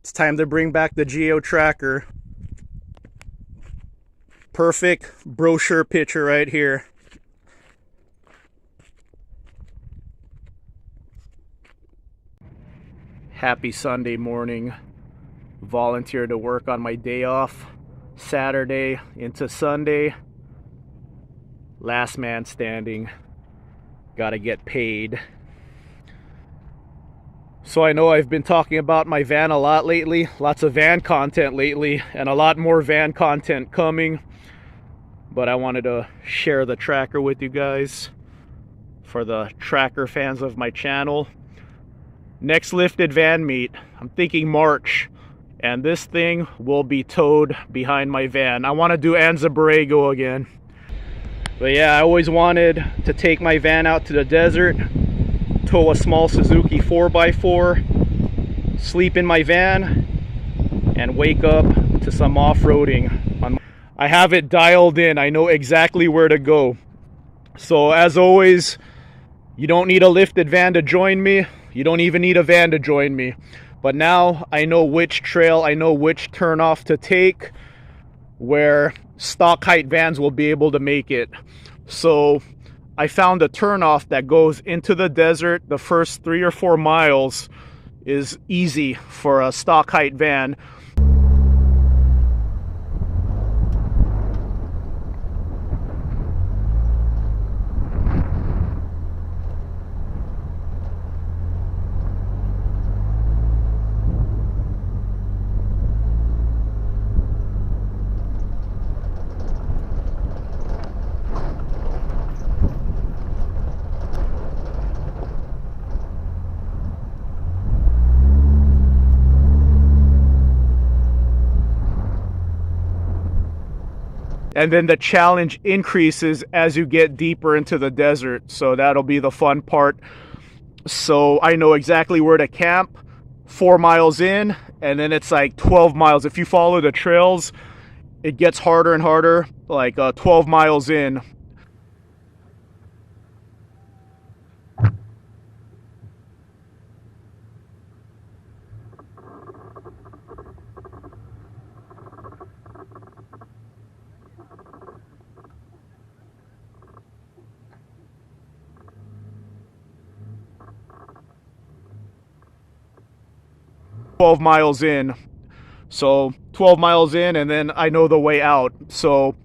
It's time to bring back the Geo Tracker. Perfect brochure picture right here. Happy Sunday morning. Volunteer to work on my day off. Saturday into Sunday. Last man standing. Gotta get paid. So I know I've been talking about my van a lot lately. Lots of van content lately, and a lot more van content coming. But I wanted to share the tracker with you guys for the tracker fans of my channel. Next lifted van meet, I'm thinking March, and this thing will be towed behind my van. I want to do Anza Borrego again. But yeah, I always wanted to take my van out to the desert, tow a small Suzuki 4x4, sleep in my van, and wake up to some off-roading. I have it dialed in. I know exactly where to go. So as always, you don't need a lifted van to join me. You don't even need a van to join me. But now I know which trail, I know which turnoff to take where stock height vans will be able to make it. So I found a turnoff that goes into the desert. The first 3 or 4 miles is easy for a stock height van. And then the challenge increases as you get deeper into the desert. So that'll be the fun part. So I know exactly where to camp 4 miles in, and then it's like 12 miles. If you follow the trails, it gets harder and harder, like 12 miles in. Miles in. So 12 miles in, and then I know the way out. So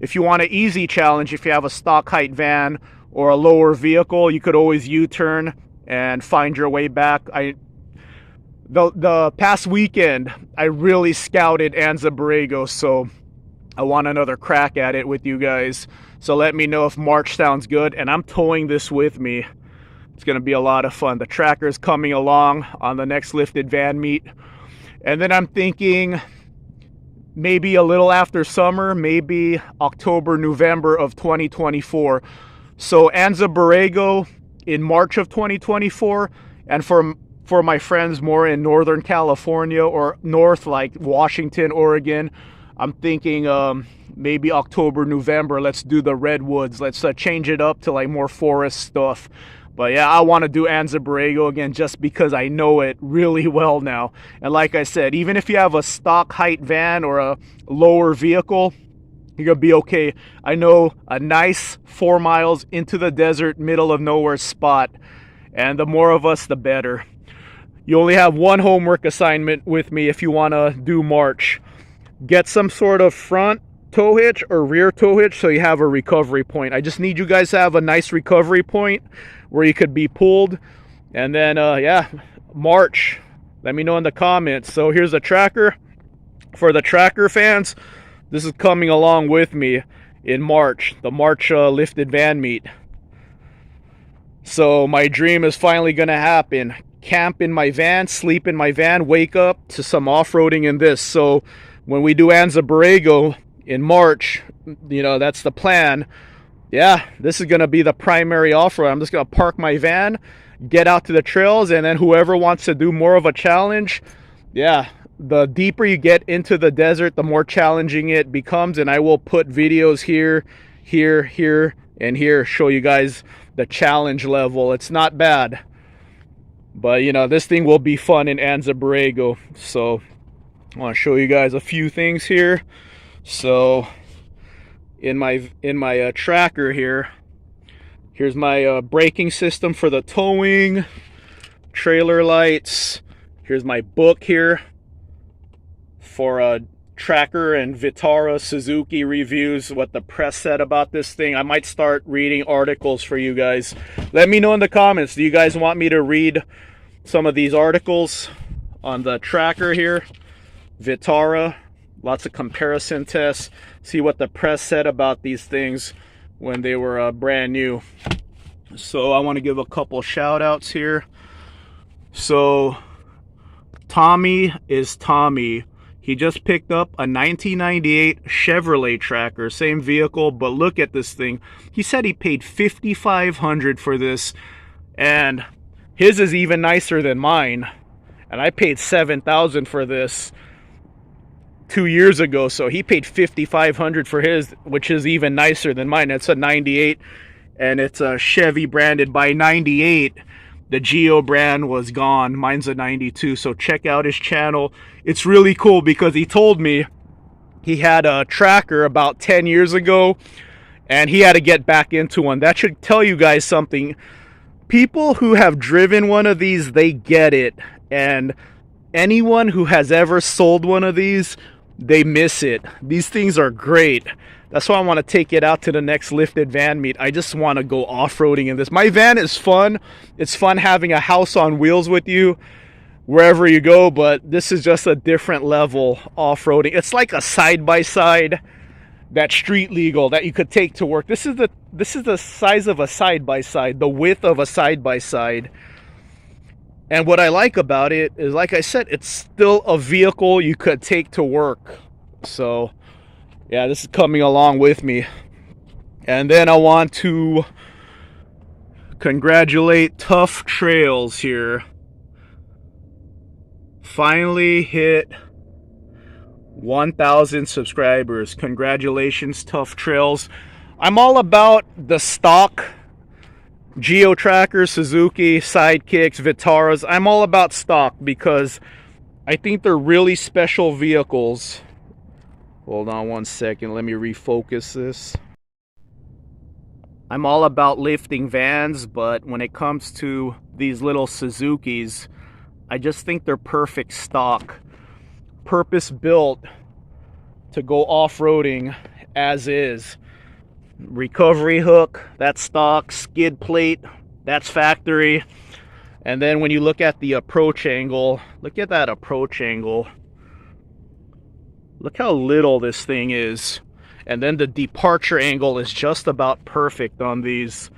if you want an easy challenge, if you have a stock height van or a lower vehicle, you could always U-turn and find your way back. The past weekend I really scouted Anza Borrego, so I want another crack at it with you guys. So let me know if March sounds good, and I'm towing this with me. It's going to be a lot of fun. The tracker's coming along on the next lifted van meet. And then I'm thinking maybe a little after summer, maybe October, November of 2024. So Anza Borrego in March of 2024. And for my friends more in Northern California or north like Washington, Oregon, I'm thinking maybe October, November. Let's do the redwoods. Let's change it up to like more forest stuff. But yeah, I want to do Anza Borrego again just because I know it really well now. And like I said, even if you have a stock height van or a lower vehicle, you're going to be okay. I know a nice 4 miles into the desert, middle of nowhere spot. And the more of us, the better. You only have one homework assignment with me if you want to do March. Get some sort of front tow hitch or rear tow hitch so you have a recovery point. I just need you guys to have a nice recovery point where you could be pulled. And then yeah, March, let me know in the comments. So here's a tracker for the tracker fans. This is coming along with me in March, the March lifted van meet. So my dream is finally gonna happen. Camp in my van, sleep in my van, wake up to some off-roading in this. So when we do Anza Borrego in March, you know, that's the plan. Yeah, this is going to be the primary off-road. I'm just going to park my van, get out to the trails, and then whoever wants to do more of a challenge, yeah, the deeper you get into the desert, the more challenging it becomes. And I will put videos here, and here, show you guys the challenge level. It's not bad. But you know, this thing will be fun in Anza Borrego. So I want to show you guys a few things here. So in my tracker here, here's my braking system for the towing, trailer lights. Here's my book here for Tracker and Vitara Suzuki reviews, what the press said about this thing. I might start reading articles for you guys. Let me know in the comments, do you guys want me to read some of these articles on the Tracker here, Vitara? Lots of comparison tests, see what the press said about these things when they were brand new. So I want to give a couple shout outs here. So Tommy is Tommy. He just picked up a 1998 Chevrolet Tracker, same vehicle, but look at this thing. He said he paid $5,500 for this, and his is even nicer than mine. And I paid $7,000 for this 2 years ago, so he paid $5,500 for his, which is even nicer than mine. It's a 98, and it's a Chevy branded. By 98, the Geo brand was gone. Mine's a 92, so check out his channel. It's really cool because he told me he had a Tracker about 10 years ago and he had to get back into one. That should tell you guys something. People who have driven one of these, they get it. And anyone who has ever sold one of these, they miss it. These things are great. That's why I want to take it out to the next lifted van meet. I just want to go off-roading in this. My van is fun. It's fun having a house on wheels with you wherever you go, but this is just a different level off-roading. It's like a side-by-side that's street legal that you could take to work. This is the size of a side-by-side, the width of a side-by-side. And what I like about it is, like I said, it's still a vehicle you could take to work. So yeah, this is coming along with me. And then I want to congratulate Tough Trails here. Finally hit 1,000 subscribers. Congratulations, Tough Trails. I'm all about the stock Geo Tracker, Suzuki, Sidekicks, Vitaras. I'm all about stock because I think they're really special vehicles. Hold on one second, let me refocus this. I'm all about lifting vans, but when it comes to these little Suzukis, I just think they're perfect stock. Purpose built to go off-roading as is. Recovery hook, that's stock. Skid plate, that's factory. And then when you look at the approach angle, look at that approach angle. Look how little this thing is. And then the departure angle is just about perfect on these.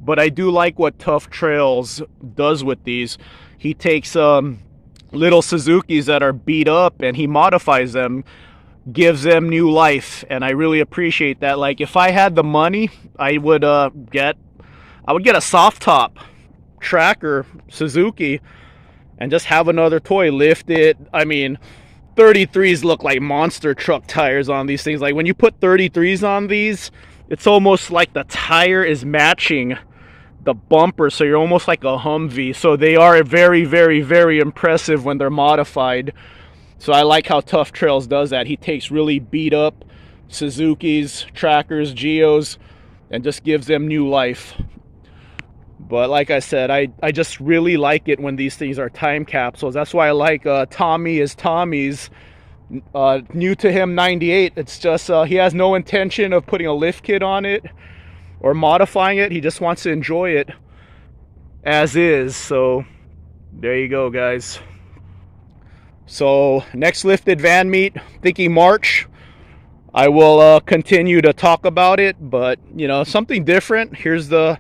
But I do like what Tough Trails does with these. He takes little Suzukis that are beat up and he modifies them, gives them new life, and I really appreciate that. Like, if I had the money, I would get a soft top Tracker Suzuki and just have another toy, lift it. I mean, 33s look like monster truck tires on these things. Like, when you put 33s on these, it's almost like the tire is matching the bumper, so you're almost like a Humvee. So they are very, very, very impressive when they're modified. So I like how Tough Trails does that. He takes really beat up Suzukis, Trackers, Geos, and just gives them new life. But like I said, I just really like it when these things are time capsules. That's why I like Tommy is Tommy's. New to him 98. It's just he has no intention of putting a lift kit on it or modifying it. He just wants to enjoy it as is. So there you go, guys. So next lifted van meet, thinking March. I will continue to talk about it, but you know, something different. Here's the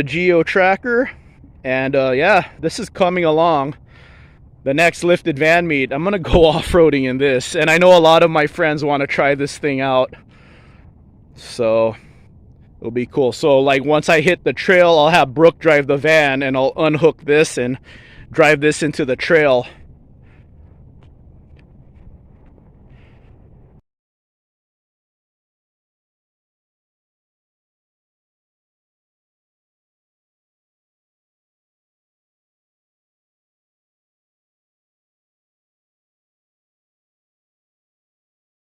Geo Tracker, and yeah, this is coming along. The next lifted van meet, I'm gonna go off-roading in this, and I know a lot of my friends want to try this thing out, so it'll be cool. So like, once I hit the trail, I'll have Brooke drive the van and I'll unhook this and drive this into the trail.